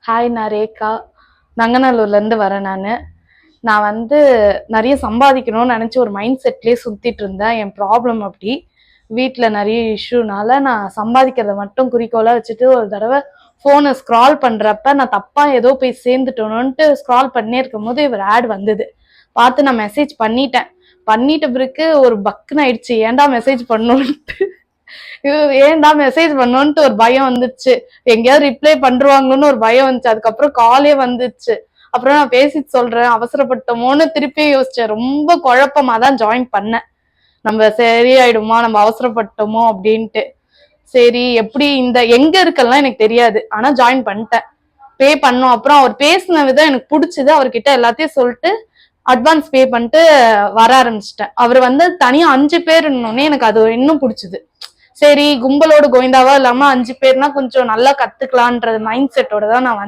Hi, நான் ரேகா. நங்கநல்லூர்லேருந்து வரேன். நான் நிறைய சம்பாதிக்கணும்னு நினச்சி ஒரு மைண்ட் செட்லேயே சுற்றிட்டு இருந்தேன். என் ப்ராப்ளம் அப்படி வீட்டில் நிறைய இஷ்யூனால நான் சம்பாதிக்கிறத மட்டும் குறிக்கோளாக வச்சுட்டு ஒரு தடவை ஃபோனை ஸ்க்ரால் பண்ணுறப்ப நான் தப்பாக ஏதோ போய் சேர்ந்துட்டோன்னுட்டு ஸ்க்ரால் பண்ணே இருக்கும் போது இவர் ஆட் வந்தது. பார்த்து நான் மெசேஜ் பண்ணிட்ட பிறகு ஒரு பக்குன்னு ஆயிடுச்சு. ஏன்டா மெசேஜ் பண்ணோன்ட்டு ஏன்டா மெசேஜ் பண்ணோன்ட்டு ஒரு பயம் வந்துச்சு. எங்கேயாவது ரிப்ளை பண்ணுவாங்கன்னு ஒரு பயம் வந்துச்சு. அதுக்கப்புறம் காலே வந்துச்சு. அப்புறம் நான் பேசிட்டு சொல்றேன், அவசரப்பட்டோமோன்னு திருப்பி யோசிச்சேன். ரொம்ப குழப்பமா தான் ஜாயின் பண்ணேன். நம்ம சரியாயிடுமா, நம்ம அவசரப்பட்டோமோ அப்படின்ட்டு. சரி, எப்படி எங்க இருக்கெல்லாம் எனக்கு தெரியாது, ஆனா ஜாயின் பண்ணிட்டேன். பே பண்ணோம். அப்புறம் அவர் பேசின விதம் எனக்கு பிடிச்சது. அவர்கிட்ட எல்லாத்தையும் சொல்லிட்டு அட்வான்ஸ் பே பண்ணிட்டு வர ஆரம்பிச்சிட்டேன். அவர் தனியா 5 பேர் இருந்தோடனே எனக்கு அது இன்னும் பிடிச்சது. சரி, கும்பலோட கோவிந்தாவா இல்லாம 5 பேர்னா கொஞ்சம் நல்லா கத்துக்கலான்ற மைண்ட் செட்டோட தான் நான்